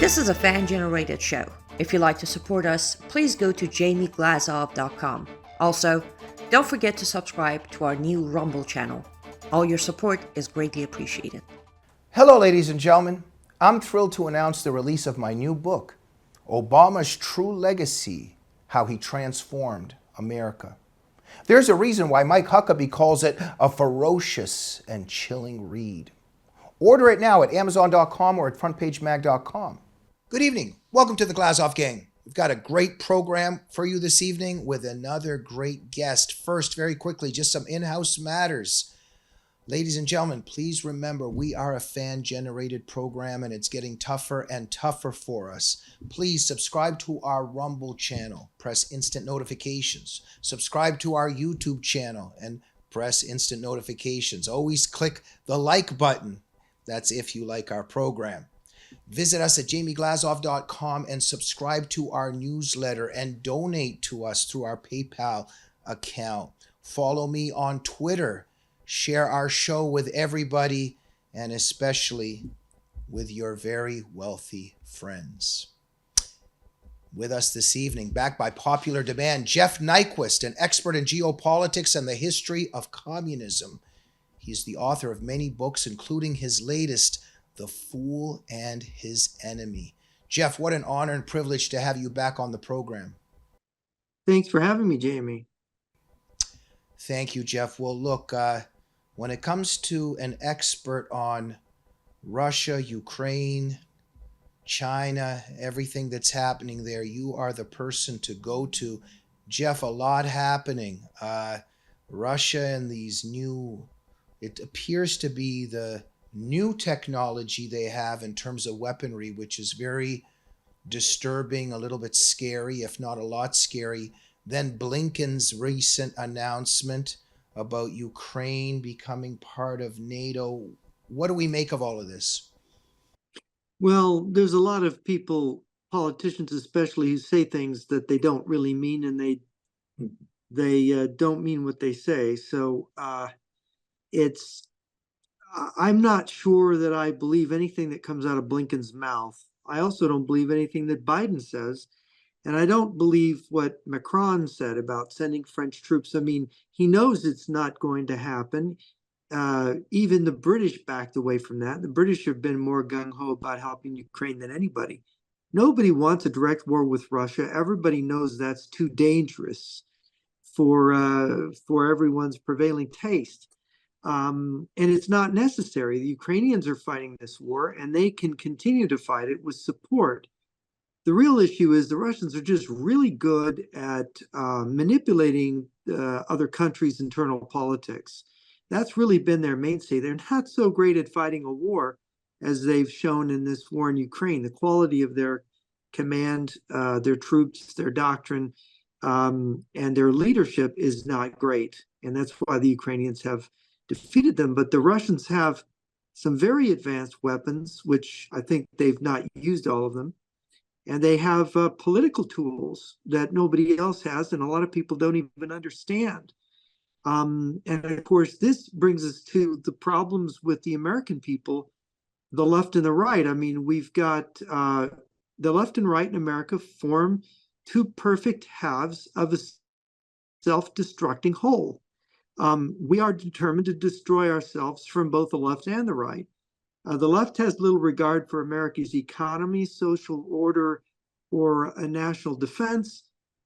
This is a fan-generated show. If you'd like to support us, please go to jrnyquist.blog. Also, don't forget to subscribe to our new Rumble channel. All your support is greatly appreciated. Hello, ladies and gentlemen. I'm thrilled to announce the release of my new book, Obama's True Legacy, How He Transformed America. There's a reason why Mike Huckabee calls it a ferocious and chilling read. Order it now at Amazon.com or at FrontPageMag.com. Good evening. Welcome to the Glazov Gang. We've got a great program for you this evening with another great guest. First, very quickly, just some in-house matters. Ladies and gentlemen, please remember we are a fan-generated program and it's getting tougher and tougher for us. Please subscribe to our Rumble channel, press instant notifications. Subscribe to our YouTube channel and press instant notifications. Always click the like button. That's if you like our program. Visit us at jamieglazov.com and subscribe to our newsletter and donate to us through our PayPal account. Follow me on Twitter. Share our show with everybody and especially with your very wealthy friends. With us this evening, backed by popular demand, Jeff Nyquist, an expert in geopolitics and the history of communism. He's the author of many books, including his latest, The Fool and His Enemy. Jeff, what an honor and privilege to have you back on the program. Thanks for having me, Jamie. Thank you, Jeff. Well, look, when it comes to an expert on Russia, Ukraine, China, everything that's happening there, you are the person to go to. Jeff, a lot happening. Russia and these new, it appears to be the new technology they have in terms of weaponry, which is very disturbing, a little bit scary, if not a lot scary. Then Blinken's recent announcement about Ukraine becoming part of NATO. What do we make of all of this? Well, there's a lot of people, politicians especially, who say things that they don't really mean, and they don't mean what they say. So I'm not sure that I believe anything that comes out of Blinken's mouth. I also don't believe anything that Biden says. And I don't believe what Macron said about sending French troops. I mean, he knows it's not going to happen. Even the British backed away from that. The British have been more gung-ho about helping Ukraine than anybody. Nobody wants a direct war with Russia. Everybody knows that's too dangerous for everyone's prevailing taste. And it's not necessary. The Ukrainians are fighting this war, and they can continue to fight it with support. The real issue is the Russians are just really good at manipulating other countries' internal politics. That's really been their mainstay. They're not so great at fighting a war as they've shown in this war in Ukraine. The quality of their command, their troops, their doctrine, and their leadership is not great. And that's why the Ukrainians have defeated them. But the Russians have some very advanced weapons, which I think they've not used all of them. And they have political tools that nobody else has, and a lot of people don't even understand. And of course, this brings us to the problems with the American people, the left and the right. I mean, we've got the left and right in America form two perfect halves of a self-destructing whole. We are determined to destroy ourselves from both the left and the right. The left has little regard for America's economy, social order, or a national defense.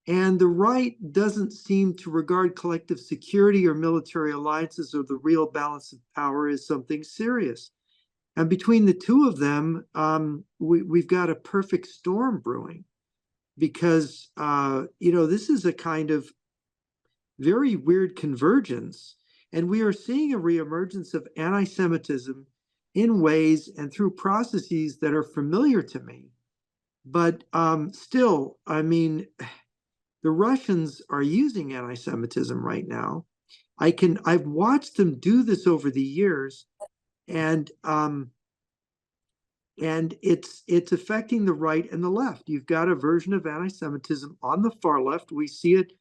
And the right doesn't seem to regard collective security or military alliances or the real balance of power as something serious. And between the two of them, we've got a perfect storm brewing because, this is a kind of very weird convergence. And we are seeing a reemergence of anti-Semitism in ways and through processes that are familiar to me. But still, I mean, the Russians are using anti-Semitism right now. I've watched them do this over the years, and it's affecting the right and the left. You've got a version of anti-Semitism on the far left. We see it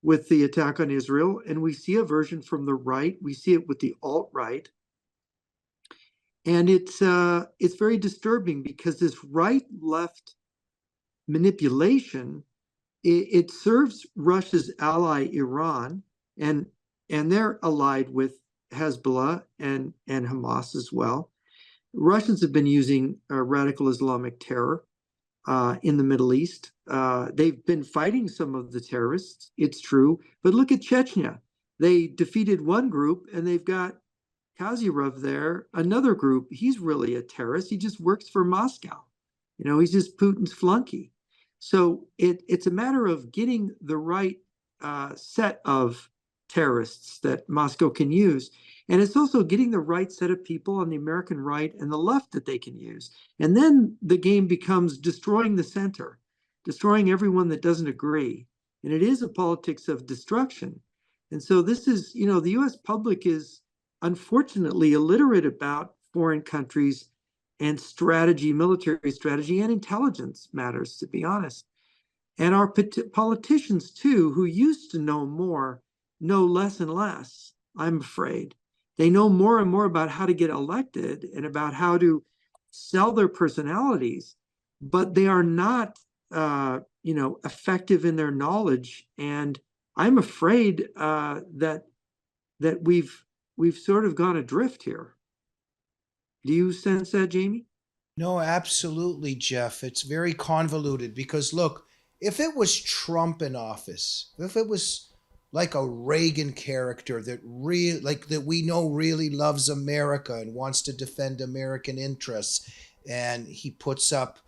with the attack on Israel, and we see a version from the right. We see it with the alt-right. And it's very disturbing because this right-left manipulation, it serves Russia's ally Iran, and they're allied with Hezbollah and Hamas as well. Russians have been using radical Islamic terror in the Middle East. They've been fighting some of the terrorists, it's true, but look at Chechnya. They defeated one group, and they've got Kazyrov there, another group. He's really a terrorist. He just works for Moscow. He's just Putin's flunky. So it's a matter of getting the right set of terrorists that Moscow can use. And it's also getting the right set of people on the American right and the left that they can use. And then the game becomes destroying the center, destroying everyone that doesn't agree. And it is a politics of destruction. And so this is, the US public is unfortunately illiterate about foreign countries and strategy, military strategy, and intelligence matters, to be honest. And our politicians, too, who used to know more, know less and less, I'm afraid. They know more and more about how to get elected and about how to sell their personalities, but they are not, effective in their knowledge. And I'm afraid that we've sort of gone adrift here. Do you sense that, Jamie? No, absolutely, Jeff. It's very convoluted because look, if it was Trump in office, if it was like a Reagan character that we know really loves America and wants to defend American interests, and he puts up,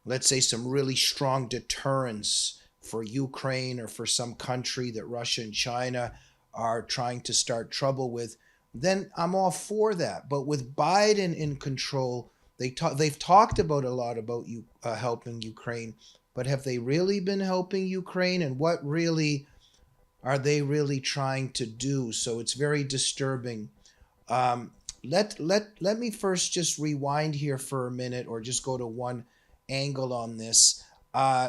let's say, some really strong deterrence for Ukraine or for some country that Russia and China are trying to start trouble with, then I'm all for that. But with Biden in control, they've talked about a lot about helping Ukraine, but have they really been helping Ukraine? And what really are they really trying to do? So it's very disturbing. Let me first just rewind here for a minute, or just go to one angle on this.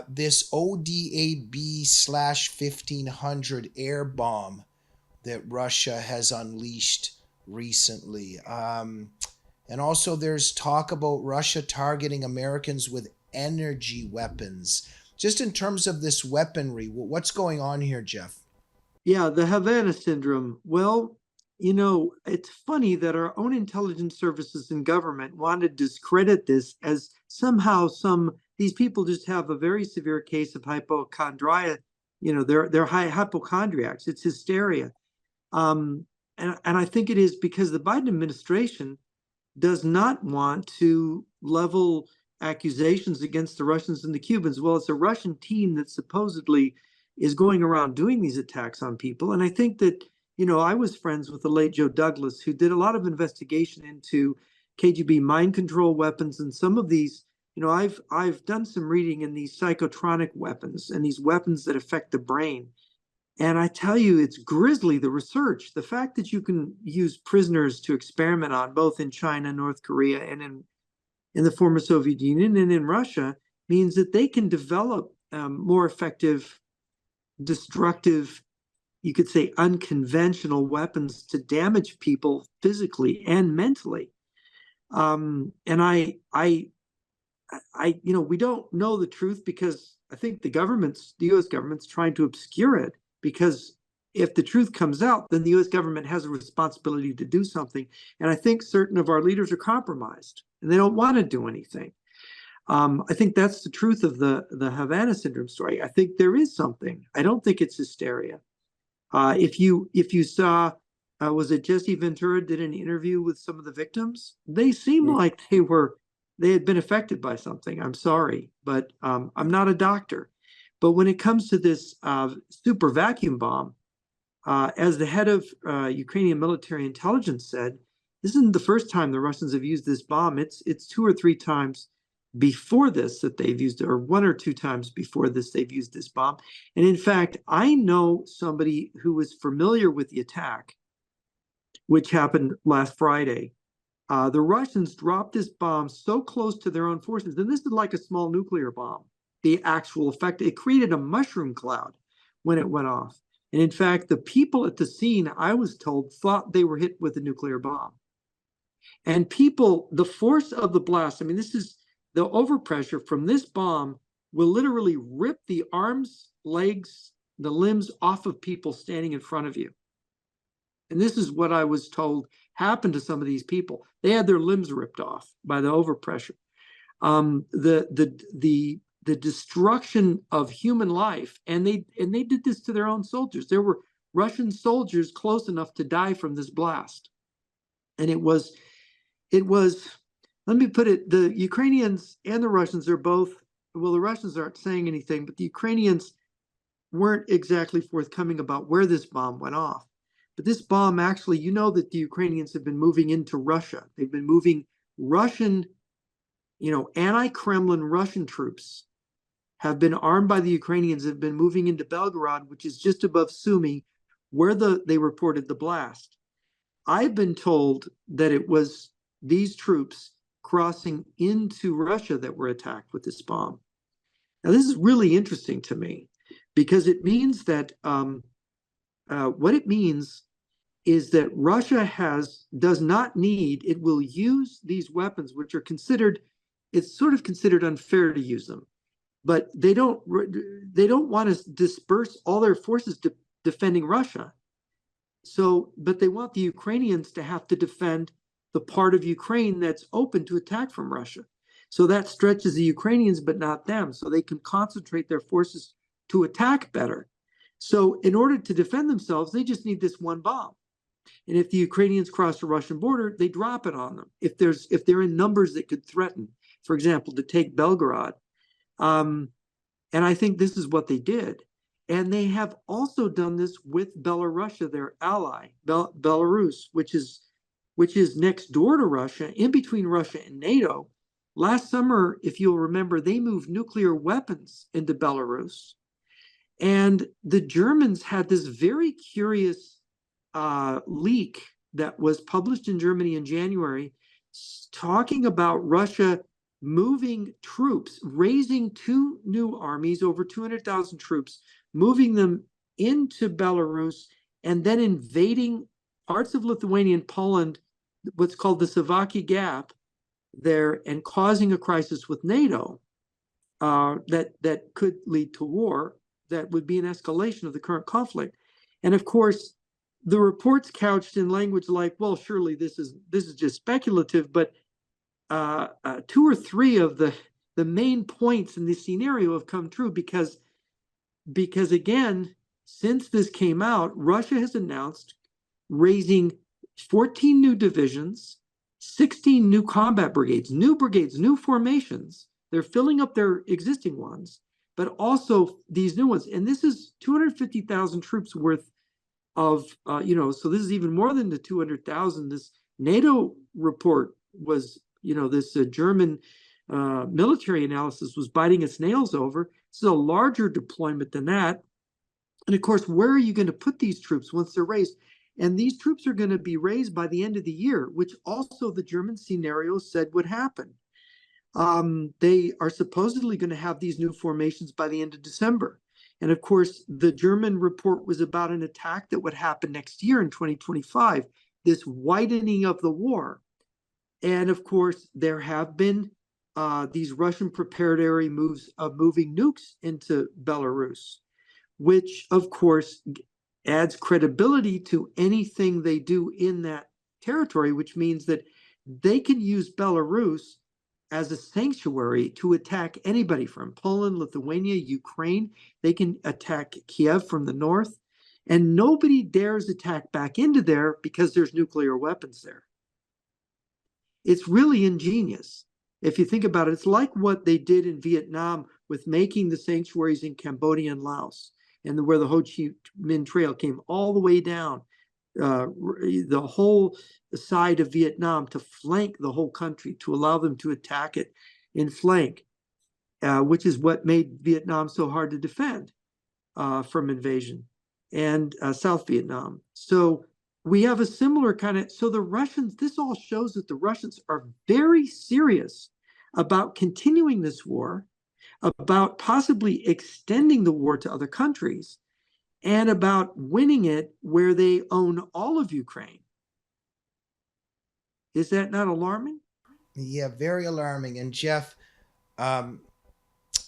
This ODAB/1500 air bomb that Russia has unleashed recently. And also there's talk about Russia targeting Americans with energy weapons. Just in terms of this weaponry, what's going on here, Jeff? Yeah, the Havana Syndrome. Well, it's funny that our own intelligence services and government want to discredit this as somehow these people just have a very severe case of hypochondria. They're hypochondriacs. It's hysteria. And I think it is because the Biden administration does not want to level accusations against the Russians and the Cubans. Well, it's a Russian team that supposedly is going around doing these attacks on people. And I think that, I was friends with the late Joe Douglas, who did a lot of investigation into KGB mind control weapons. And some of these, I've done some reading in these psychotronic weapons and these weapons that affect the brain. And I tell you, it's grisly, the research. The fact that you can use prisoners to experiment on, both in China, North Korea, and in the former Soviet Union and in Russia, means that they can develop more effective, destructive, you could say unconventional weapons to damage people physically and mentally. And we don't know the truth because I think the US government's trying to obscure it. Because if the truth comes out, then the US government has a responsibility to do something. And I think certain of our leaders are compromised and they don't want to do anything. I think that's the truth of the Havana Syndrome story. I think there is something. I don't think it's hysteria. If you saw, was it Jesse Ventura did an interview with some of the victims? They seemed like they had been affected by something. I'm sorry, but I'm not a doctor. But when it comes to this super vacuum bomb, as the head of Ukrainian military intelligence said, this isn't the first time the Russians have used this bomb. It's 2 or 3 times before this that they've used it, or 1 or 2 times before this they've used this bomb. And in fact, I know somebody who was familiar with the attack, which happened last Friday. The Russians dropped this bomb so close to their own forces, and this is like a small nuclear bomb. The actual effect, it created a mushroom cloud when it went off. And in fact, the people at the scene, I was told, thought they were hit with a nuclear bomb. And people, the force of the blast, I mean, this is the overpressure from this bomb will literally rip the arms, legs, the limbs off of people standing in front of you. And this is what I was told happened to some of these people. They had their limbs ripped off by the overpressure. The destruction of human life, and they did this to their own soldiers. There were Russian soldiers close enough to die from this blast. And it was, let me put it, the Ukrainians and the Russians are both, well, the Russians aren't saying anything, but the Ukrainians weren't exactly forthcoming about where this bomb went off. But this bomb actually, you know that the Ukrainians have been moving into Russia. They've been moving Russian, anti-Kremlin Russian troops have been armed by the Ukrainians, have been moving into Belgorod, which is just above Sumy, where they reported the blast. I've been told that it was these troops crossing into Russia that were attacked with this bomb. Now, this is really interesting to me because it means that what it means is that Russia does not need, it will use these weapons, which are considered, it's sort of considered unfair to use them, but they don't want to disperse all their forces defending Russia. So, but they want the Ukrainians to have to defend the part of Ukraine that's open to attack from Russia. So that stretches the Ukrainians, but not them. So they can concentrate their forces to attack better. So in order to defend themselves, they just need this one bomb. And if the Ukrainians cross the Russian border, they drop it on them. If they're in numbers that could threaten, for example, to take Belgorod. And I think this is what they did. And they have also done this with Belarusia, their ally, Belarus, which is next door to Russia, in between Russia and NATO. Last summer, if you'll remember, they moved nuclear weapons into Belarus. And the Germans had this very curious leak that was published in Germany in January, talking about Russia moving troops, raising two new armies, over 200,000 troops, moving them into Belarus, and then invading parts of Lithuania and Poland, what's called the Slovakia Gap there, and causing a crisis with NATO that could lead to war, that would be an escalation of the current conflict. And of course, the reports couched in language like, well, surely this is just speculative, but two or three of the main points in this scenario have come true because again, since this came out, Russia has announced raising 14 new divisions, 16 new combat brigades, new formations. They're filling up their existing ones, but also these new ones. And this is 250,000 troops worth of, so this is even more than the 200,000. This NATO report was, this German military analysis was biting its nails over. This is a larger deployment than that. And of course, where are you going to put these troops once they're raised? And these troops are going to be raised by the end of the year, which also the German scenario said would happen. They are supposedly going to have these new formations by the end of December. And of course, the German report was about an attack that would happen next year in 2025, this widening of the war. And of course, there have been these Russian preparatory moves of moving nukes into Belarus, which of course adds credibility to anything they do in that territory, which means that they can use Belarus as a sanctuary to attack anybody from Poland, Lithuania, Ukraine. They can attack Kiev from the north, and nobody dares attack back into there because there's nuclear weapons there. It's really ingenious. If you think about it, it's like what they did in Vietnam with making the sanctuaries in Cambodia and Laos, and where the Ho Chi Minh Trail came all the way down the whole side of Vietnam to flank the whole country, to allow them to attack it in flank, which is what made Vietnam so hard to defend from invasion, and South Vietnam. So we have a similar kind of, so the Russians, this all shows that the Russians are very serious about continuing this war, about possibly extending the war to other countries, and about winning it where they own all of Ukraine. Is that not alarming? Yeah, very alarming. And Jeff, um,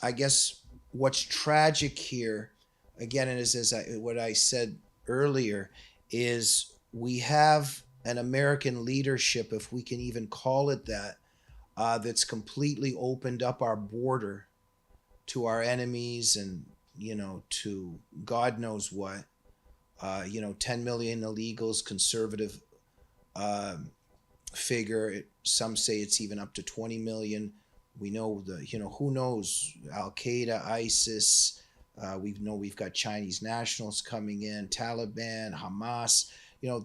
I guess what's tragic here, again, and is what I said earlier, is we have an American leadership, if we can even call it that, that's completely opened up our border to our enemies and, to God knows what. 10 million illegals, conservative uh, figure. Some say it's even up to 20 million. We know who knows, Al Qaeda, ISIS. We've got Chinese nationals coming in, Taliban, Hamas.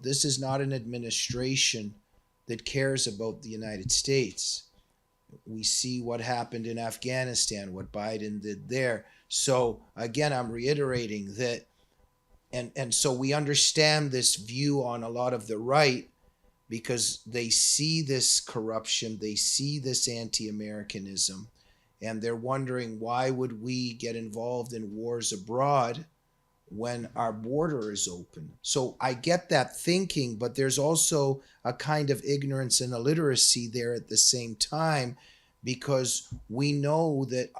This is not an administration that cares about the United States. We see what happened in Afghanistan, what Biden did there. So again, I'm reiterating that, and so we understand this view on a lot of the right, because they see this corruption, they see this anti-Americanism, and they're wondering, why would we get involved in wars abroad when our border is open? So I get that thinking, but there's also a kind of ignorance and illiteracy there at the same time, because we know that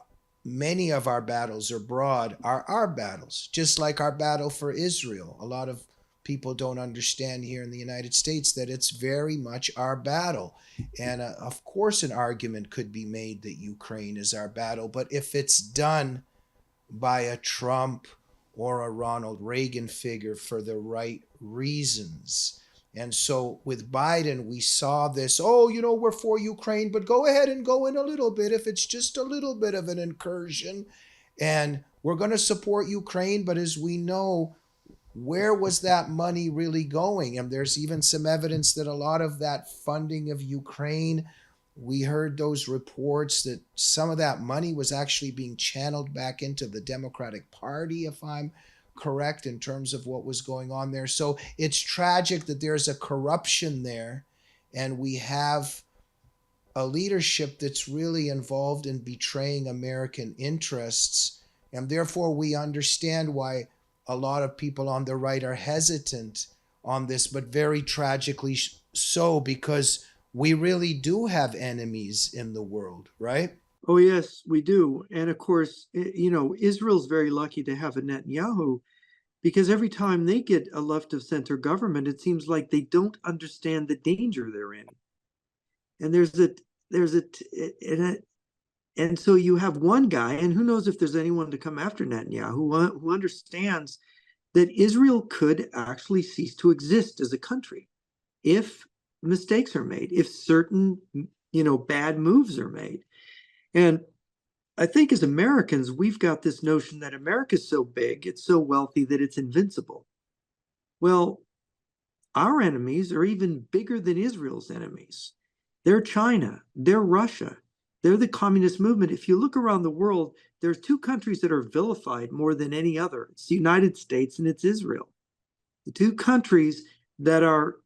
many of our battles abroad are our battles, just like our battle for Israel. A lot of people don't understand here in the United States that it's very much our battle. And of course, an argument could be made that Ukraine is our battle, but if it's done by a Trump or a Ronald Reagan figure for the right reasons. And so with Biden, we saw this, we're for Ukraine, but go ahead and go in a little bit if it's just a little bit of an incursion. And we're going to support Ukraine, but as we know, where was that money really going? And there's even some evidence that a lot of that funding of Ukraine, we heard those reports that some of that money was actually being channeled back into the Democratic Party, if I'm correct, in terms of what was going on there. So it's tragic that there's a corruption there, and we have a leadership that's really involved in betraying American interests. And therefore, we understand why a lot of people on the right are hesitant on this, but very tragically so, because we really do have enemies in the world, right? Oh, yes, we do. And of course, Israel's very lucky to have a Netanyahu, because every time they get a left of center government, it seems like they don't understand the danger they're in. And and so you have one guy, and who knows if there's anyone to come after Netanyahu, who understands that Israel could actually cease to exist as a country if mistakes are made, if certain, bad moves are made. And I think as Americans, we've got this notion that America's so big, it's so wealthy that it's invincible. Well, our enemies are even bigger than Israel's enemies. They're China, they're Russia, they're the communist movement. If you look around the world, there's two countries that are vilified more than any other. It's the United States and it's Israel. The two countries that are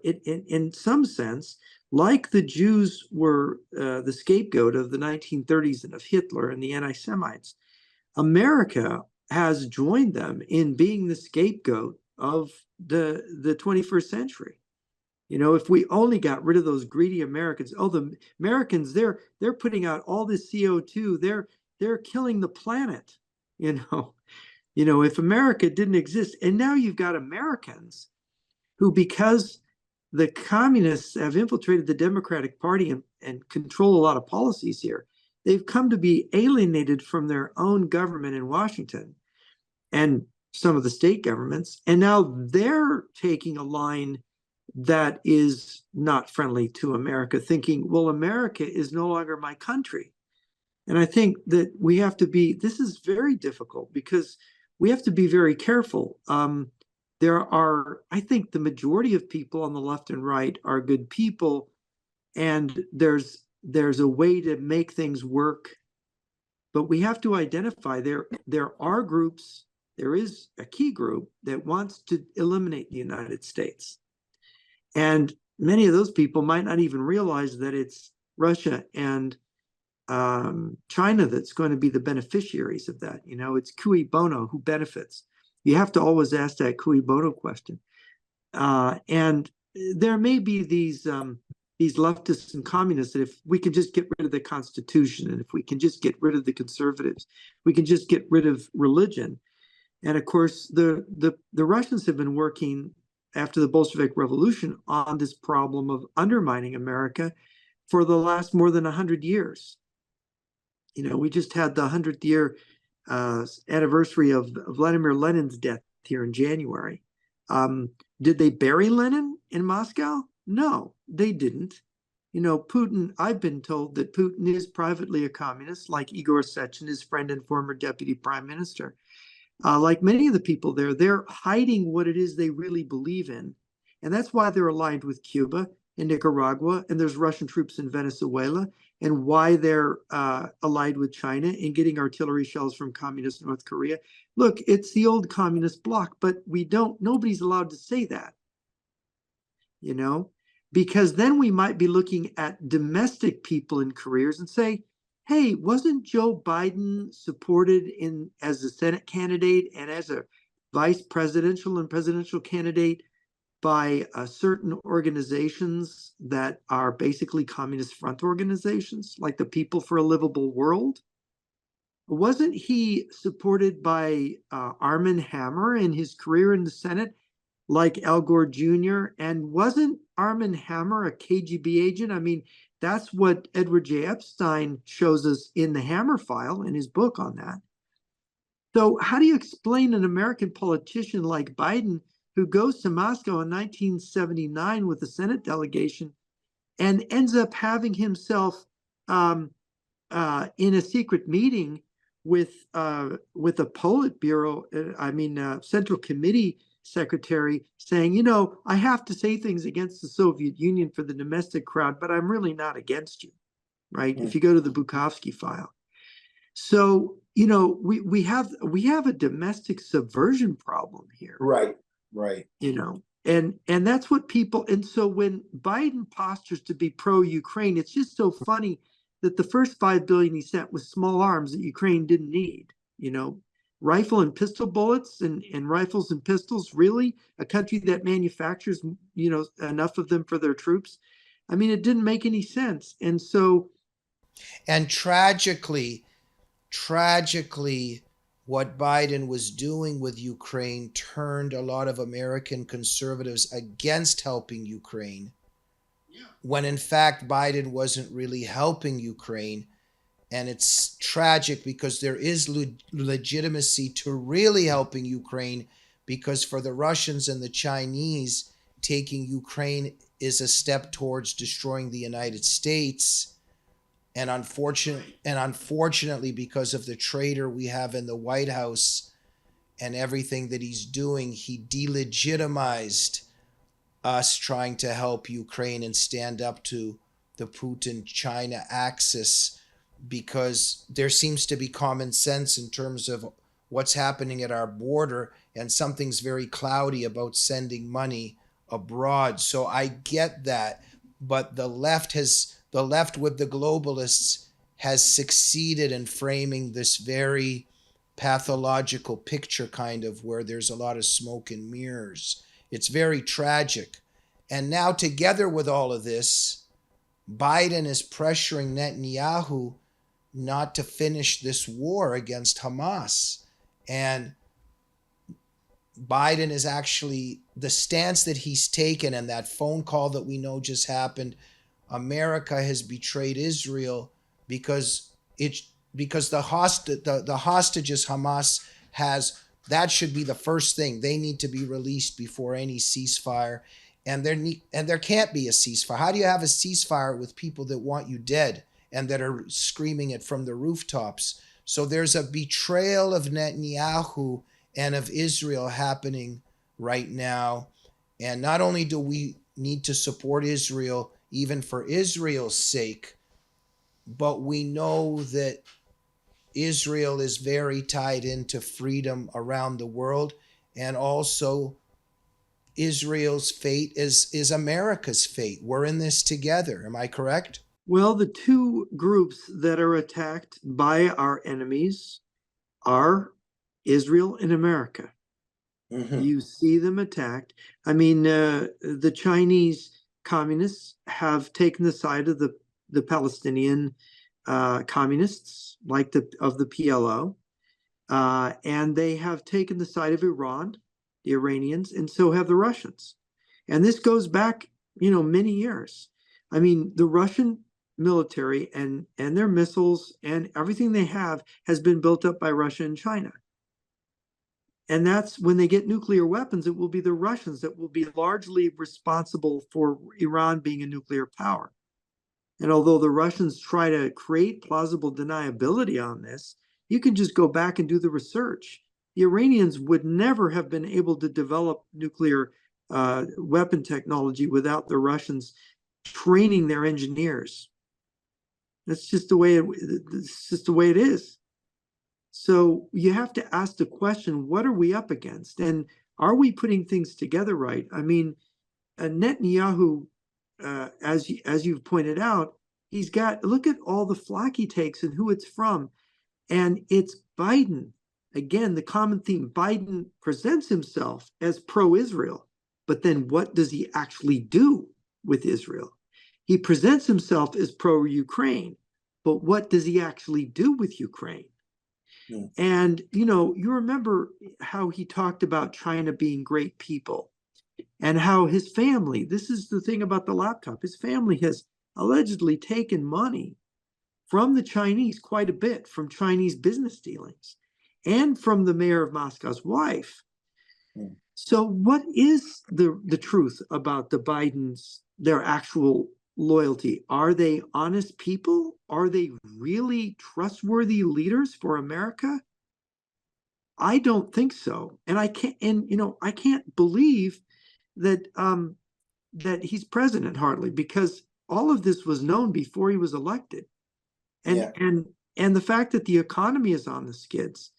in some sense, like the Jews were the scapegoat of the 1930s and of Hitler and the anti-Semites, America has joined them in being the scapegoat of the 21st century. If we only got rid of those greedy Americans, the Americans, they're putting out all this CO2, they're killing the planet. If America didn't exist, and now you've got Americans who, because the communists have infiltrated the Democratic Party and control a lot of policies here, they've come to be alienated from their own government in Washington and some of the state governments. And now they're taking a line that is not friendly to America, thinking, well, America is no longer my country. And I think that we have to this is very difficult, because we have to be very careful. I think the majority of people on the left and right are good people, and there's a way to make things work. But we have to identify there are groups, there is a key group that wants to eliminate the United States. And many of those people might not even realize that it's Russia and China that's going to be the beneficiaries of that. It's cui bono, who benefits. You have to always ask that cui bono question. And there may be these these leftists and communists, that if we can just get rid of the Constitution, and if we can just get rid of the conservatives, we can just get rid of religion. And of course, the Russians have been working after the Bolshevik Revolution on this problem of undermining America for the last more than 100 years. You know, we just had the 100th year anniversary of Vladimir Lenin's death here in January. Did they bury Lenin in Moscow? No, they didn't. You know, Putin, I've been told that Putin is privately a communist, like Igor Sechin, his friend and former deputy prime minister. Like many of the people there, they're hiding what it is they really believe in. And that's why they're aligned with Cuba and Nicaragua, and there's Russian troops in Venezuela, and why they're allied with China and getting artillery shells from communist North Korea. Look, it's the old communist bloc, but nobody's allowed to say that, you know, because then we might be looking at domestic people in careers and say, hey, wasn't Joe Biden supported as a Senate candidate and as a vice presidential and presidential candidate by certain organizations that are basically communist front organizations, like the People for a Livable World? Wasn't he supported by Armand Hammer in his career in the Senate, like Al Gore Jr.? And wasn't Armand Hammer a KGB agent? I mean, that's what Edward J. Epstein shows us in the Hammer file, in his book on that. So how do you explain an American politician like Biden, who goes to Moscow in 1979 with the Senate delegation and ends up having himself in a secret meeting with a Politburo, Central Committee secretary, saying, you know, I have to say things against the Soviet Union for the domestic crowd, but I'm really not against you, right? If you go to the Bukovsky file. So, you know, we have a domestic subversion problem here. Right. You know, and that's what people, and so when Biden postures to be pro-Ukraine, it's just so funny that the first $5 billion he sent was small arms that Ukraine didn't need, you know, rifle and pistol bullets and rifles and pistols, really? A country that manufactures, you know, enough of them for their troops? I mean, it didn't make any sense. And so, And tragically, what Biden was doing with Ukraine turned a lot of American conservatives against helping Ukraine, when in fact Biden wasn't really helping Ukraine. And it's tragic because there is legitimacy to really helping Ukraine, because for the Russians and the Chinese, taking Ukraine is a step towards destroying the United States. And unfortunately, because of the traitor we have in the White House and everything that he's doing, he delegitimized us trying to help Ukraine and stand up to the Putin-China axis, because there seems to be common sense in terms of what's happening at our border, and something's very cloudy about sending money abroad. So I get that, but the left with the globalists has succeeded in framing this very pathological picture, kind of, where there's a lot of smoke and mirrors. It's very tragic. And now, together with all of this, Biden is pressuring Netanyahu not to finish this war against Hamas. And Biden is actually, the stance that he's taken, and that phone call that we know just happened, America has betrayed Israel because the hostages Hamas has, that should be the first thing. They need to be released before any ceasefire. And there can't be a ceasefire. How do you have a ceasefire with people that want you dead and that are screaming it from the rooftops? So there's a betrayal of Netanyahu and of Israel happening right now. And not only do we need to support Israel, even for Israel's sake, but we know that Israel is very tied into freedom around the world, and also Israel's fate is America's fate. We're in this together. Am I correct? well, the two groups that are attacked by our enemies are Israel and America. You see them attacked. I mean, the Chinese communists have taken the side of the Palestinian communists, like the PLO, and they have taken the side of Iran, the Iranians, and so have the Russians. And this goes back, many years. I mean, the Russian military and their missiles and everything they have has been built up by Russia and China. And that's when they get nuclear weapons, it will be the Russians that will be largely responsible for Iran being a nuclear power. And although the Russians try to create plausible deniability on this, you can just go back and do the research. The Iranians would never have been able to develop nuclear weapon technology without the Russians training their engineers. That's just the way it is. So you have to ask the question, what are we up against? And are we putting things together right? I mean, Netanyahu, as you've pointed out, look at all the flack he takes and who it's from. And it's Biden. Again, the common theme, Biden presents himself as pro-Israel, but then what does he actually do with Israel? He presents himself as pro-Ukraine, but what does he actually do with Ukraine? And, you remember how he talked about China being great people and how his family, this is the thing about the laptop, his family has allegedly taken money from the Chinese, quite a bit, from Chinese business dealings and from the mayor of Moscow's wife. So what is the truth about the Bidens, their actual loyalty? Are they honest people? Are they really trustworthy leaders for America? I don't think so. And I can't believe that that he's president hardly, because all of this was known before he was elected. And the fact that the economy is on the skids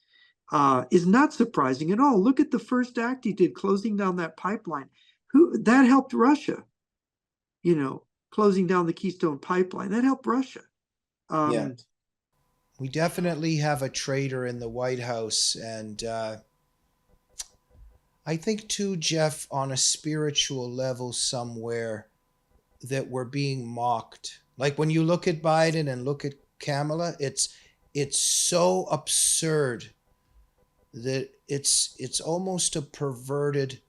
is not surprising at all. Look at the first act he did, closing down that pipeline. That helped Russia, closing down the Keystone Pipeline. That helped Russia. We definitely have a traitor in the White House. And I think too, Jeff, on a spiritual level somewhere, that we're being mocked. Like when you look at Biden and look at Kamala, it's so absurd that it's almost a perverted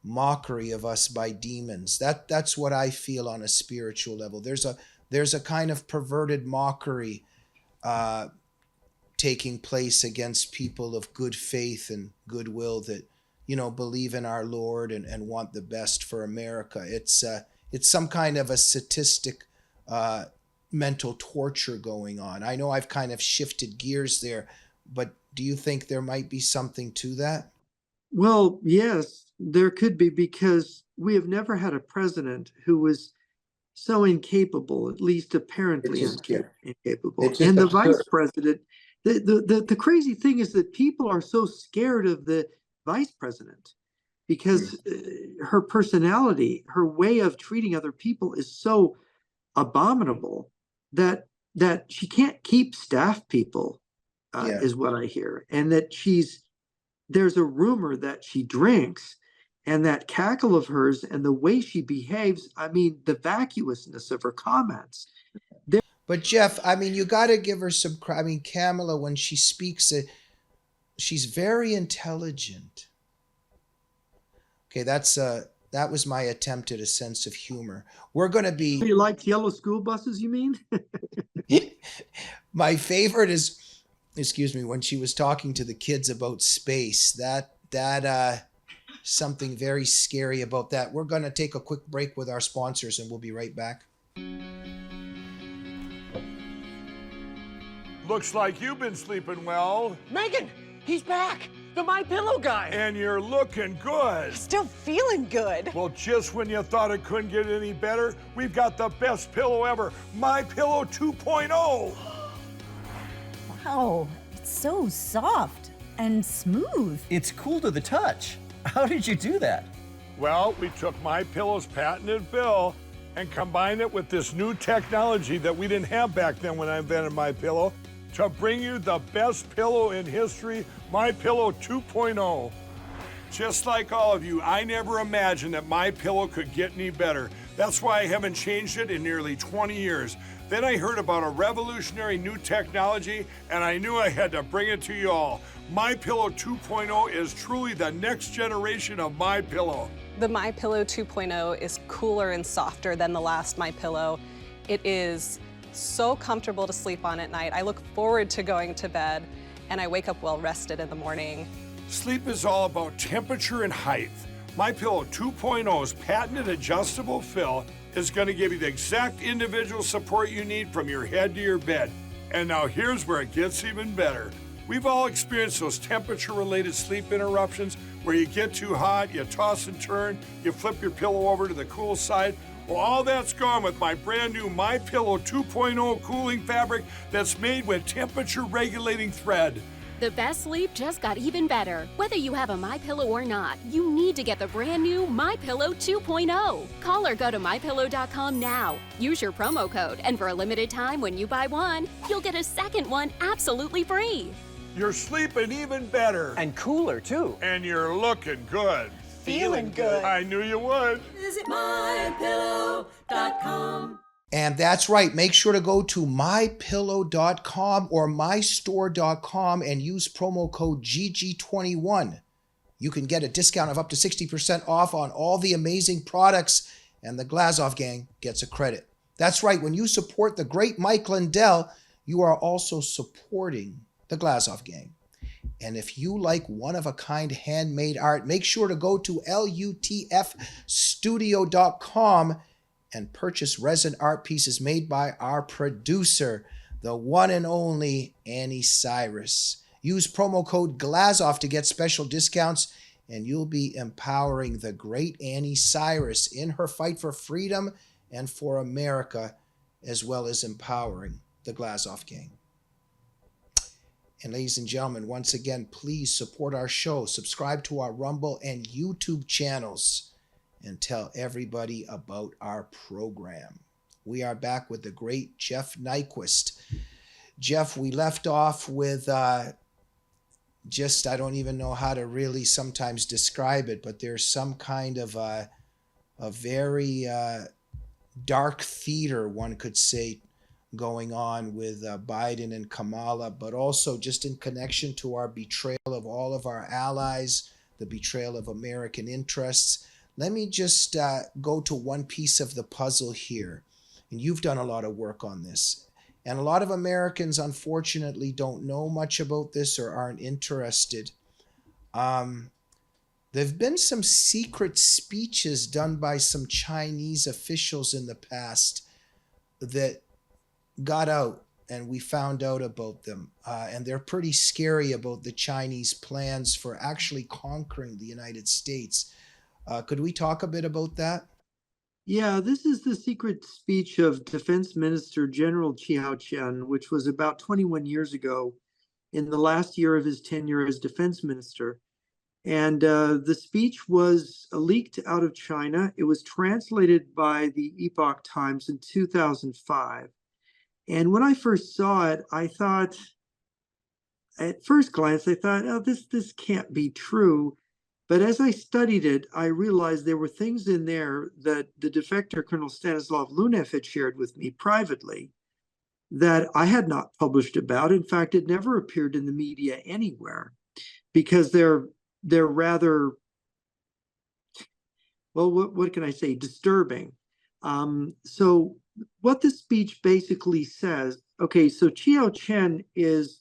mockery of us by demons. That's what I feel on a spiritual level. There's a kind of perverted mockery taking place against people of good faith and goodwill that believe in our Lord and want the best for America. It's some kind of a sadistic mental torture going on. I know I've kind of shifted gears there, but do you think there might be something to that? Well, yes, there could be, because we have never had a president who was so incapable, at least apparently incapable. And the vice president, the crazy thing is that people are so scared of the vice president because her personality, her way of treating other people is so abominable that she can't keep staff people, is what I hear. And that there's a rumor that she drinks, and that cackle of hers and the way she behaves, I mean, the vacuousness of her comments. But Jeff, I mean, you got to give her some credit. I mean, Kamala, when she speaks, she's very intelligent. Okay, that was my attempt at a sense of humor. We're going to be... You like yellow school buses, you mean? My favorite is, when she was talking to the kids about space. That something very scary about that. We're going to take a quick break with our sponsors, and we'll be right back. Looks like you've been sleeping well. Megan, he's back. The My Pillow guy. And you're looking good. Still feeling good. Well, just when you thought it couldn't get any better, we've got the best pillow ever, My Pillow 2.0. Wow, it's so soft and smooth. It's cool to the touch. How did you do that? Well, we took My Pillow's patented bill and combined it with this new technology that we didn't have back then when I invented My Pillow to bring you the best pillow in history, My Pillow 2.0. Just like all of you, I never imagined that My Pillow could get any better. That's why I haven't changed it in nearly 20 years. Then I heard about a revolutionary new technology, and I knew I had to bring it to you all. MyPillow 2.0 is truly the next generation of MyPillow. The MyPillow 2.0 is cooler and softer than the last MyPillow. It is so comfortable to sleep on at night. I look forward to going to bed, and I wake up well rested in the morning. Sleep is all about temperature and height. MyPillow 2.0's patented adjustable fill is going to give you the exact individual support you need from your head to your bed. And now here's where it gets even better. We've all experienced those temperature-related sleep interruptions where you get too hot, you toss and turn, you flip your pillow over to the cool side. Well, all that's gone with my brand new MyPillow 2.0 cooling fabric that's made with temperature-regulating thread. The best sleep just got even better. Whether you have a MyPillow or not, you need to get the brand new MyPillow 2.0. Call or go to MyPillow.com now. Use your promo code, and for a limited time when you buy one, you'll get a second one absolutely free. You're sleeping even better. And cooler, too. And you're looking good. Feeling good. I knew you would. Visit mypillow.com. And that's right. Make sure to go to mypillow.com or mystore.com and use promo code GG21. You can get a discount of up to 60% off on all the amazing products, and the Glazov Gang gets a credit. That's right. When you support the great Mike Lindell, you are also supporting the Glazov Gang. And if you like one-of-a-kind handmade art, make sure to go to lutfstudio.com and purchase resin art pieces made by our producer, the one and only Annie Cyrus. Use promo code GLAZOV to get special discounts, and you'll be empowering the great Annie Cyrus in her fight for freedom and for America, as well as empowering the Glazov Gang. And ladies and gentlemen, once again, please support our show, subscribe to our Rumble and YouTube channels, and tell everybody about our program. We are back with the great Jeff Nyquist. Jeff, we left off with I don't even know how to really sometimes describe it, but there's some kind of a very dark theater, one could say, going on with Biden and Kamala, but also just in connection to our betrayal of all of our allies, the betrayal of American interests. Let me just go to one piece of the puzzle here. And you've done a lot of work on this. And a lot of Americans, unfortunately, don't know much about this or aren't interested. There have been some secret speeches done by some Chinese officials in the past that got out, and we found out about them. And they're pretty scary about the Chinese plans for actually conquering the United States. Could we talk a bit about that? Yeah, this is the secret speech of Defense Minister General Chiao Chen, which was about 21 years ago in the last year of his tenure as defense minister. And the speech was leaked out of China. It was translated by the Epoch Times in 2005. And when I first saw it, I thought, at first glance, I thought, oh, this can't be true. But as I studied it, I realized there were things in there that the defector, Colonel Stanislav Lunev, had shared with me privately that I had not published about. In fact, it never appeared in the media anywhere because they're rather, well, what can I say, disturbing. So what the speech basically says, okay, so Chiao Chen is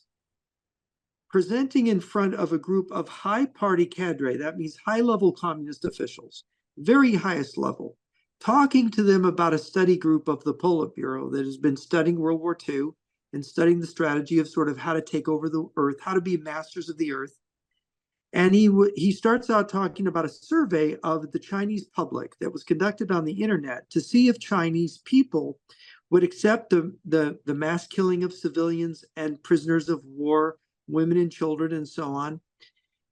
presenting in front of a group of high party cadre, that means high-level communist officials, very highest level, talking to them about a study group of the Politburo that has been studying World War II and studying the strategy of sort of how to take over the earth, how to be masters of the earth. And he starts out talking about a survey of the Chinese public that was conducted on the internet to see if Chinese people would accept the mass killing of civilians and prisoners of war, women and children, and so on.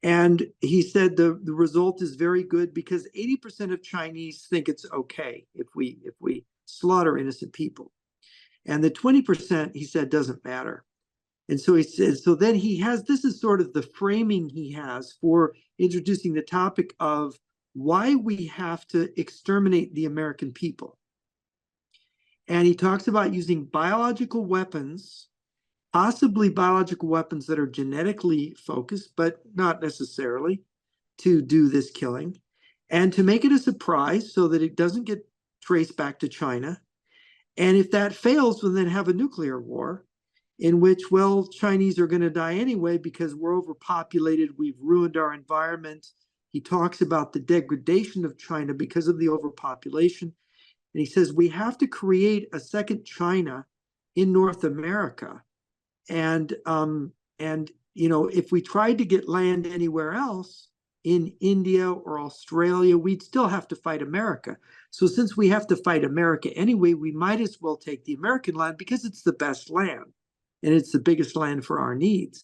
And he said the result is very good because 80% of Chinese think it's okay if we slaughter innocent people. And the 20%, he said, doesn't matter. And so he says, so then he has, this is sort of the framing he has for introducing the topic of why we have to exterminate the American people. And he talks about using biological weapons, possibly biological weapons that are genetically focused, but not necessarily, to do this killing, and to make it a surprise so that it doesn't get traced back to China. And if that fails, we'll then have a nuclear war in which, well, Chinese are going to die anyway because we're overpopulated, we've ruined our environment. He talks about the degradation of China because of the overpopulation. And he says we have to create a second China in North America. And if we tried to get land anywhere else, in India or Australia, we'd still have to fight America. So since we have to fight America anyway, we might as well take the American land because it's the best land and it's the biggest land for our needs.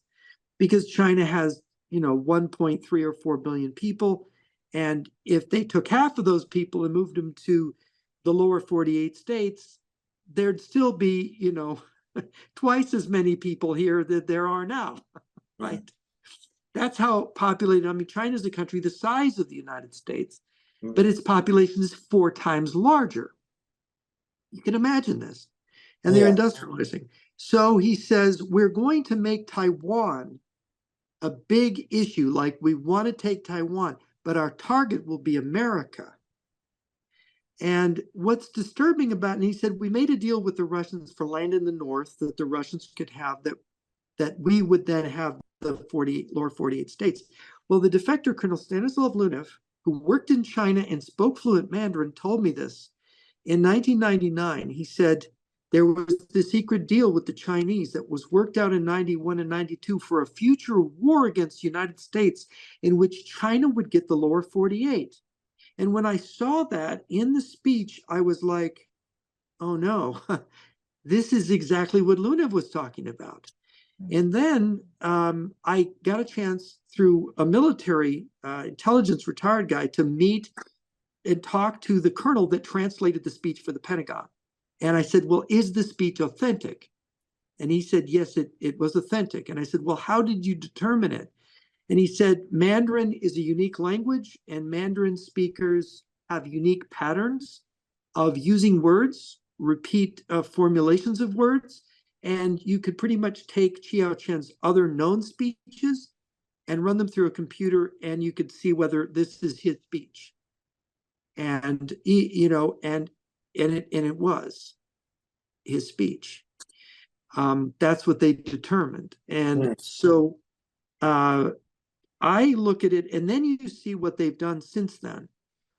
Because China has, 1.3 or 4 billion people. And if they took half of those people and moved them to the lower 48 states, there'd still be, twice as many people here that there are now, right? That's how populated. I mean, China's a country the size of the United States, but its population is 4 times larger. You can imagine this. And they're industrializing. So he says, we're going to make Taiwan a big issue. Like, we want to take Taiwan, but our target will be America. And what's disturbing about it, and he said, we made a deal with the Russians for land in the north that the Russians could have, that we would then have the lower 48 states. Well, the defector, Colonel Stanislav Lunev, who worked in China and spoke fluent Mandarin, told me this. In 1999, he said there was the secret deal with the Chinese that was worked out in 91 and 92 for a future war against the United States in which China would get the lower 48. And when I saw that in the speech, I was like, oh no, this is exactly what Lunev was talking about. And then I got a chance through a military intelligence retired guy to meet and talk to the colonel that translated the speech for the Pentagon. And I said, well, is the speech authentic? And he said, yes, it was authentic. And I said, well, how did you determine it? And he said, Mandarin is a unique language, and Mandarin speakers have unique patterns of using words, repeat formulations of words. And you could pretty much take Chiao Chen's other known speeches and run them through a computer, and you could see whether this is his speech. And and it was his speech. That's what they determined. And so I look at it, and then you see what they've done since then,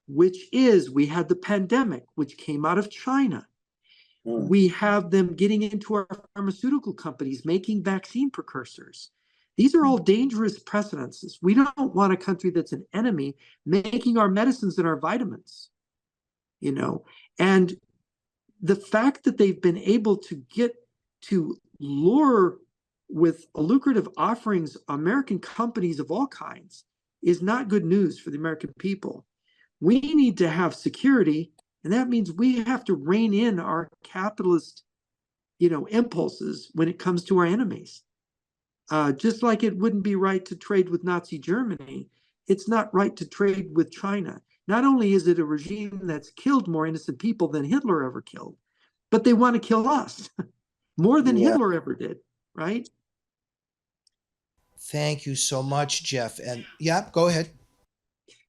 which is we had the pandemic, which came out of China. We have them getting into our pharmaceutical companies, making vaccine precursors. These are all dangerous precedences. We don't want a country that's an enemy making our medicines and our vitamins, And the fact that they've been able to get to lure with lucrative offerings American companies of all kinds is not good news for the American people. We need to have security. And that means we have to rein in our capitalist, impulses when it comes to our enemies. Just like it wouldn't be right to trade with Nazi Germany, it's not right to trade with China. Not only is it a regime that's killed more innocent people than Hitler ever killed, but they want to kill us more than Hitler ever did, right? Thank you so much, Jeff. And go ahead.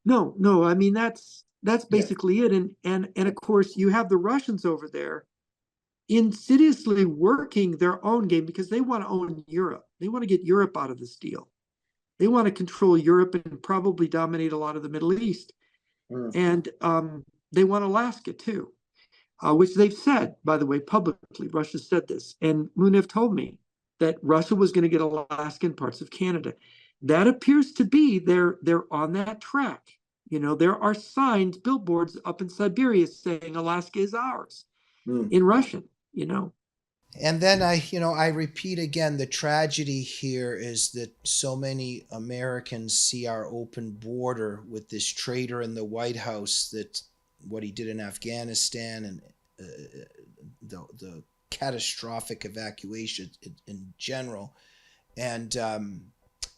No, I mean, that's basically it. And of course, you have the Russians over there insidiously working their own game because they want to own Europe. They want to get Europe out of this deal. They want to control Europe and probably dominate a lot of the Middle East. And they want Alaska too, which they've said, by the way, publicly. Russia said this. And Lunev told me that Russia was going to get Alaska and parts of Canada. That appears to be they're on that track. There are signs, billboards up in Siberia saying Alaska is ours in Russian, And then I repeat again, the tragedy here is that so many Americans see our open border with this traitor in the White House, that what he did in Afghanistan and the catastrophic evacuation in general. And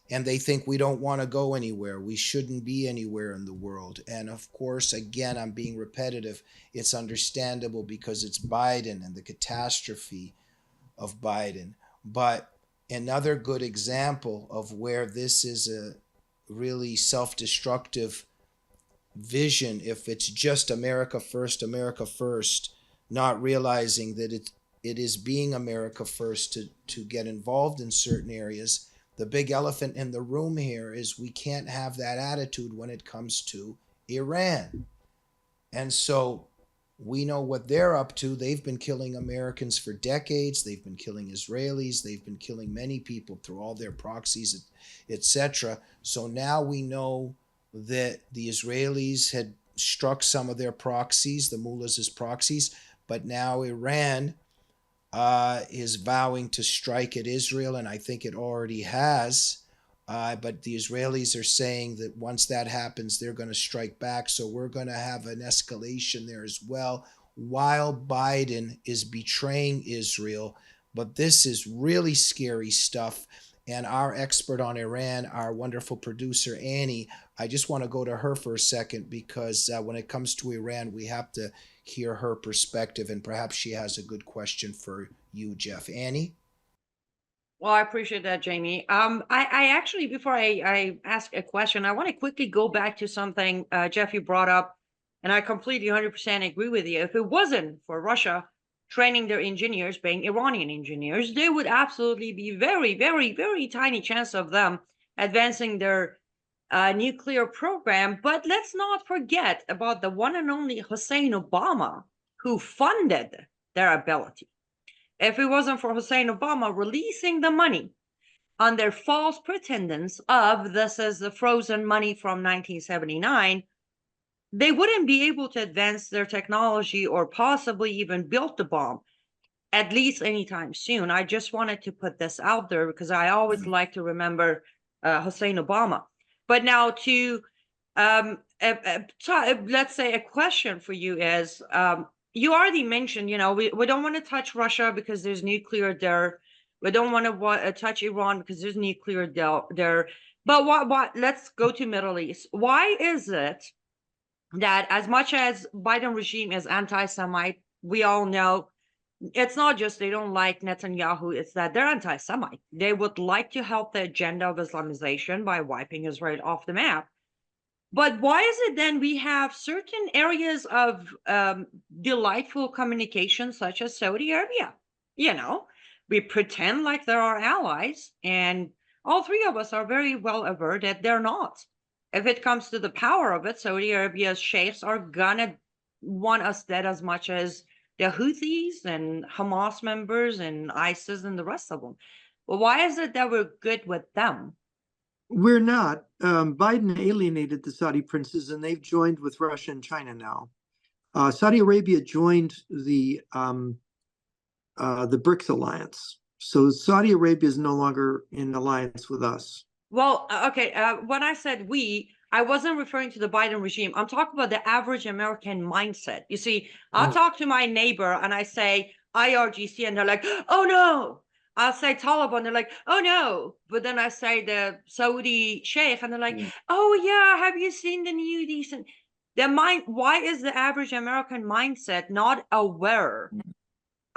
and they think we don't want to go anywhere. We shouldn't be anywhere in the world. And of course, again, I'm being repetitive. It's understandable because it's Biden and the catastrophe of Biden. But another good example of where this is a really self-destructive vision, if it's just America first, not realizing that it is being America first to get involved in certain areas. The big elephant in the room here is we can't have that attitude when it comes to Iran. And so we know what they're up to. They've been killing Americans for decades. They've been killing Israelis. They've been killing many people through all their proxies, etc. So now we know that the Israelis had struck some of their proxies, the mullahs as proxies, but now Iran is vowing to strike at Israel, and I think it already has. But the Israelis are saying that once that happens, they're going to strike back. So we're going to have an escalation there as well, while Biden is betraying Israel. But this is really scary stuff. And our expert on Iran, our wonderful producer, Annie, I just want to go to her for a second because when it comes to Iran, we have to hear her perspective, and perhaps she has a good question for you, Jeff. Annie? Well, I appreciate that, Jamie. I actually, before I ask a question, I want to quickly go back to something Jeff, you brought up, and I completely 100% agree with you. If it wasn't for Russia training their engineers, being Iranian engineers, there would absolutely be very, very, very tiny chance of them advancing their nuclear program. But let's not forget about the one and only Hussein Obama, who funded their ability. If it wasn't for Hussein Obama releasing the money under false pretense of this is the frozen money from 1979, they wouldn't be able to advance their technology or possibly even build the bomb, at least anytime soon. I just wanted to put this out there because I always like to remember Hussein Obama. But now to, let's say a question for you is, you already mentioned, we don't want to touch Russia because there's nuclear there. We don't want to touch Iran because there's nuclear there. But let's go to Middle East. Why is it that as much as Biden regime is anti-Semite, we all know it's not just they don't like Netanyahu, it's that they're anti-Semite. They would like to help the agenda of Islamization by wiping Israel off the map. But why is it then we have certain areas of delightful communication, such as Saudi Arabia? We pretend like they're our allies, and all three of us are very well aware that they're not. If it comes to the power of it, Saudi Arabia's sheikhs are gonna want us dead as much as the Houthis and Hamas members and ISIS and the rest of them. Well, why is it that we're good with them? We're not. Biden alienated the Saudi princes, and they've joined with Russia and China now. Saudi Arabia joined the BRICS alliance, so Saudi Arabia is no longer in alliance with us. Well, okay. When I said we, I wasn't referring to the Biden regime. I'm talking about the average American mindset. You see, I'll talk to my neighbor and I say IRGC, and they're like, "Oh no." I'll say Taliban, they're like, "Oh no." But then I say the Saudi sheikh, and they're like, "Oh yeah, have you seen the new decent?" Why is the average American mindset not aware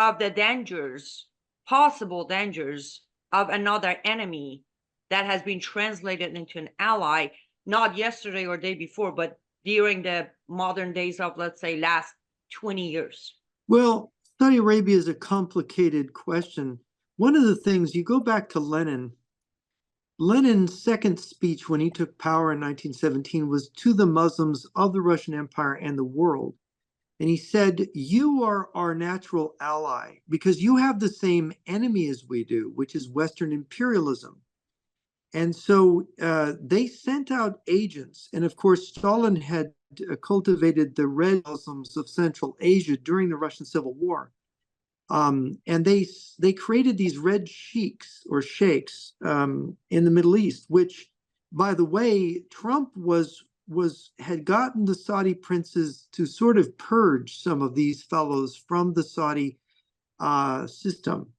of the dangers, possible dangers of another enemy that has been translated into an ally, not yesterday or day before, but during the modern days of, let's say, last 20 years? Well, Saudi Arabia is a complicated question. One of the things, you go back to Lenin's second speech when he took power in 1917 was to the Muslims of the Russian Empire and the world. And he said, "You are our natural ally because you have the same enemy as we do, which is Western imperialism." And so they sent out agents. And of course, Stalin had cultivated the red Muslims of Central Asia during the Russian Civil War. And they created these red sheiks or sheikhs in the Middle East, which, by the way, Trump had gotten the Saudi princes to sort of purge some of these fellows from the Saudi system.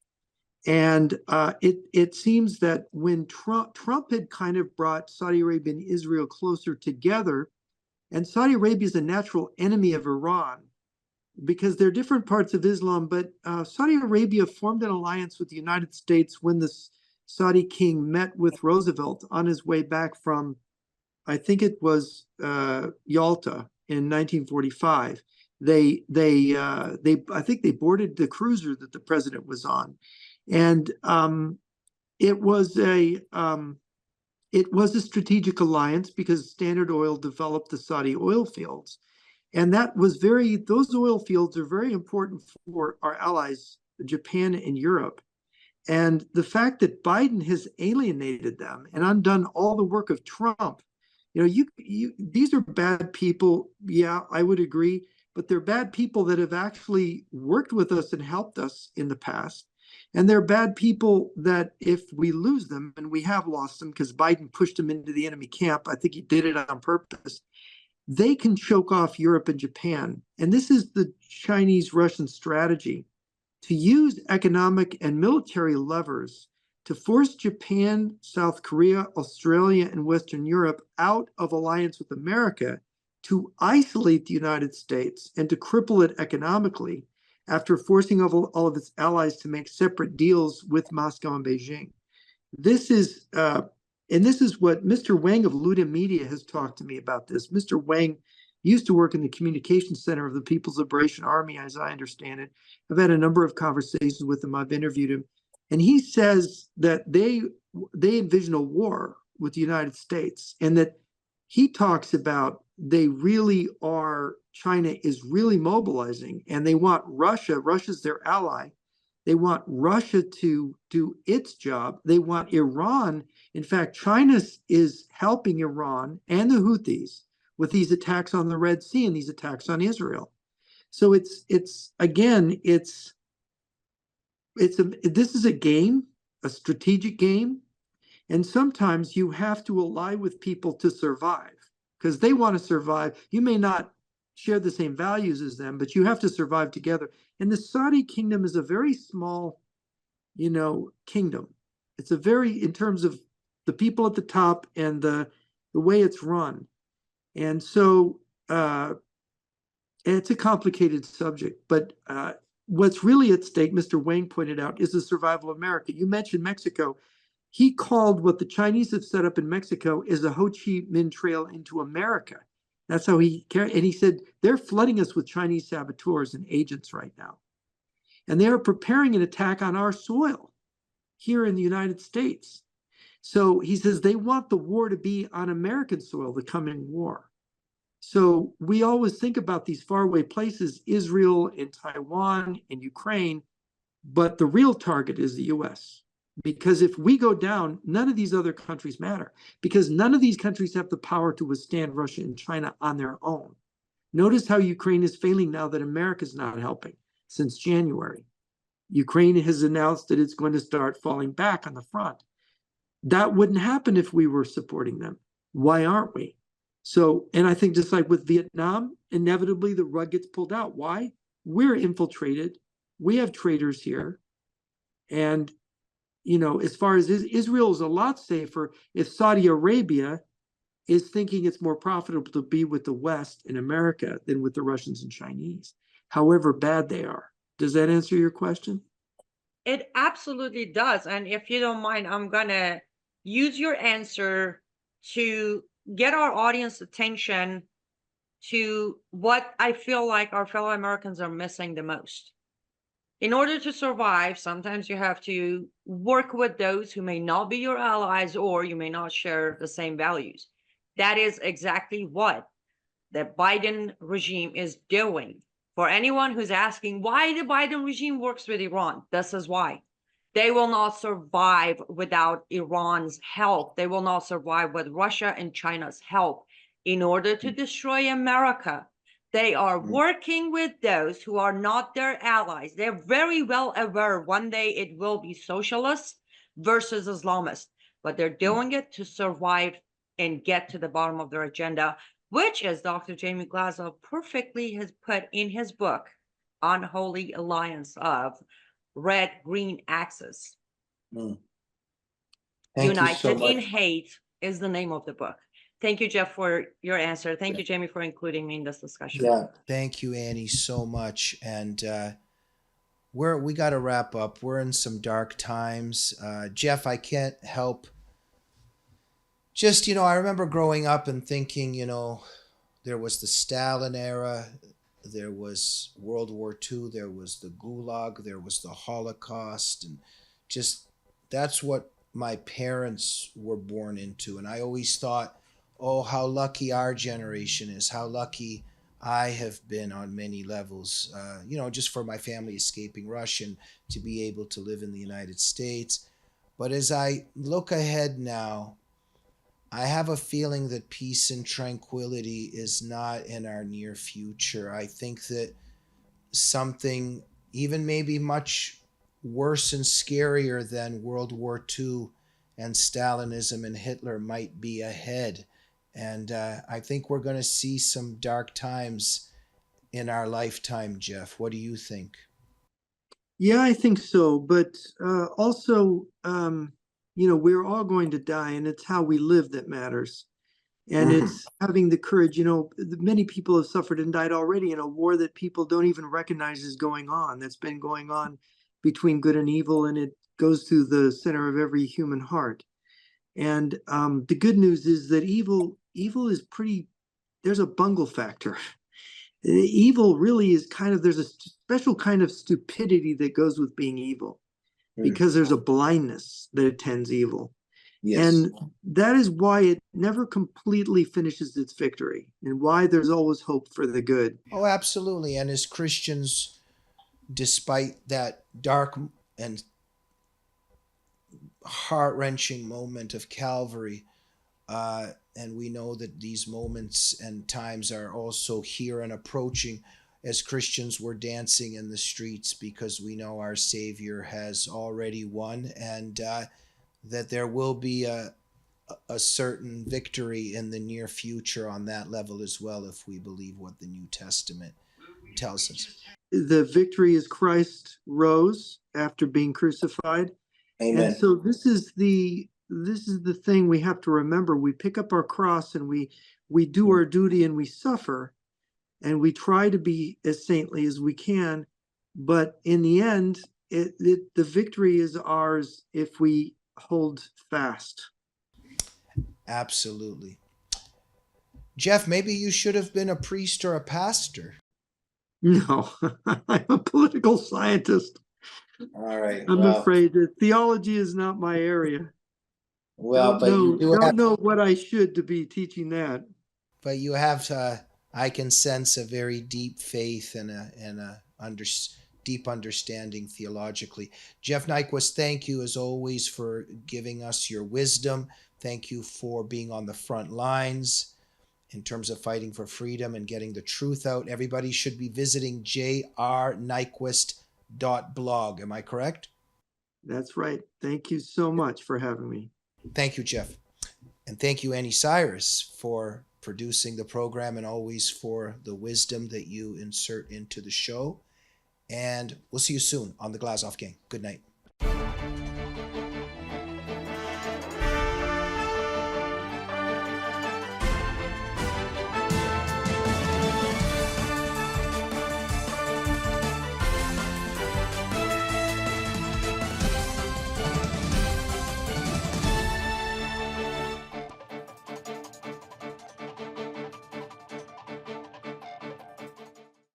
And it seems that when Trump had kind of brought Saudi Arabia and Israel closer together, and Saudi Arabia is a natural enemy of Iran because they're different parts of Islam, but Saudi Arabia formed an alliance with the United States when the Saudi king met with Roosevelt on his way back from, I think it was Yalta in 1945. I think they boarded the cruiser that the president was on, and it was a strategic alliance because Standard Oil developed the Saudi oil fields, and those oil fields are very important for our allies, Japan and Europe. And the fact that Biden has alienated them and undone all the work of Trump, these are bad people. Yeah, I would agree, but they're bad people that have actually worked with us and helped us in the past. And they're bad people that if we lose them, and we have lost them because Biden pushed them into the enemy camp, I think he did it on purpose, they can choke off Europe and Japan. And this is the Chinese-Russian strategy, to use economic and military levers to force Japan, South Korea, Australia, and Western Europe out of alliance with America, to isolate the United States and to cripple it economically after forcing all of its allies to make separate deals with Moscow and Beijing. This is what Mr. Wang of Luda Media has talked to me about this. Mr. Wang used to work in the communications center of the People's Liberation Army, as I understand it. I've had a number of conversations with him. I've interviewed him. And he says that they envision a war with the United States, and that he talks about China is really mobilizing, and they want Russia's their ally. They want Russia to do its job. They want Iran. In fact, China is helping Iran and the Houthis with these attacks on the Red Sea and these attacks on Israel. So this is a game, a strategic game, and sometimes you have to ally with people to survive because they want to survive. You may not share the same values as them, but you have to survive together. And the Saudi kingdom is a very small, kingdom. It's in terms of the people at the top and the way it's run. And so it's a complicated subject, but what's really at stake, Mr. Wang pointed out, is the survival of America. You mentioned Mexico. He called what the Chinese have set up in Mexico is the Ho Chi Minh Trail into America. That's how and he said, they're flooding us with Chinese saboteurs and agents right now. And they are preparing an attack on our soil here in the United States. So he says they want the war to be on American soil, the coming war. So we always think about these faraway places, Israel and Taiwan and Ukraine, but the real target is the US. Because if we go down, none of these other countries matter, because none of these countries have the power to withstand Russia and China on their own. Notice how Ukraine is failing now that America is not helping since January. Ukraine has announced that it's going to start falling back on the front. That wouldn't happen if we were supporting them. Why aren't we? So, and I think just like with Vietnam, inevitably the rug gets pulled out. Why? We're infiltrated. We have traitors here. And, as far as Israel is a lot safer if Saudi Arabia is thinking it's more profitable to be with the West in America than with the Russians and Chinese, however bad they are. Does that answer your question? It absolutely does. And if you don't mind, I'm going to use your answer to get our audience attention to what I feel like our fellow Americans are missing the most. In order to survive, sometimes you have to work with those who may not be your allies, or you may not share the same values. That is exactly what the Biden regime is doing. For anyone who's asking why the Biden regime works with Iran, this is why. They will not survive without Iran's help. They will not survive with Russia and China's help. In order to destroy America, they are working with those who are not their allies. They're very well aware one day it will be socialists versus Islamists, but they're doing it to survive and get to the bottom of their agenda, which, as Dr. Jamie Glazov perfectly has put in his book, Unholy Alliance of red-green axis. Mm. Thank you so United in much. Hate is the name of the book. Thank you, Jeff, for your answer. Thank you, Jamie, for including me in this discussion. Yeah. Thank you, Annie, so much. And we got to wrap up. We're in some dark times. Jeff, I can't help. Just, I remember growing up and thinking, there was the Stalin era, there was World War II, there was the Gulag, there was the Holocaust, and just that's what my parents were born into. And I always thought, oh, how lucky our generation is, how lucky I have been on many levels, just for my family escaping Russia and to be able to live in the United States. But as I look ahead now, I have a feeling that peace and tranquility is not in our near future. I think that something even maybe much worse and scarier than World War II and Stalinism and Hitler might be ahead. And I think we're going to see some dark times in our lifetime, Jeff. What do you think? Yeah, I think so. But also, we're all going to die, and it's how we live that matters. And it's having the courage. Many people have suffered and died already in a war that people don't even recognize is going on, that's been going on between good and evil, and it goes through the center of every human heart. And the good news is that evil is there's a bungle factor. Evil really is there's a special kind of stupidity that goes with being evil, because there's a blindness that attends evil. Yes. And that is why it never completely finishes its victory, and why there's always hope for the good. Oh, absolutely. And as Christians, despite that dark and heart-wrenching moment of Calvary, and we know that these moments and times are also here and approaching. As Christians, we're dancing in the streets because we know our Savior has already won, and that there will be a certain victory in the near future on that level as well, if we believe what the New Testament tells us. The victory is Christ rose after being crucified. Amen. And so this is the thing we have to remember. We pick up our cross and we do our duty, and we suffer, and we try to be as saintly as we can. But in the end, the victory is ours if we hold fast. Absolutely. Jeff, maybe you should have been a priest or a pastor. No, I'm a political scientist. All right. I'm afraid that theology is not my area. Well, don't know what I should to be teaching that. But you have, I can sense a very deep faith and a deep understanding theologically. Jeff Nyquist, thank you as always for giving us your wisdom. Thank you for being on the front lines in terms of fighting for freedom and getting the truth out. Everybody should be visiting jrnyquist.blog. Am I correct? That's right. Thank you so much for having me. Thank you, Jeff. And thank you, Annie Cyrus, for producing the program and always for the wisdom that you insert into the show. And we'll see you soon on the Glazov Gang. Good night.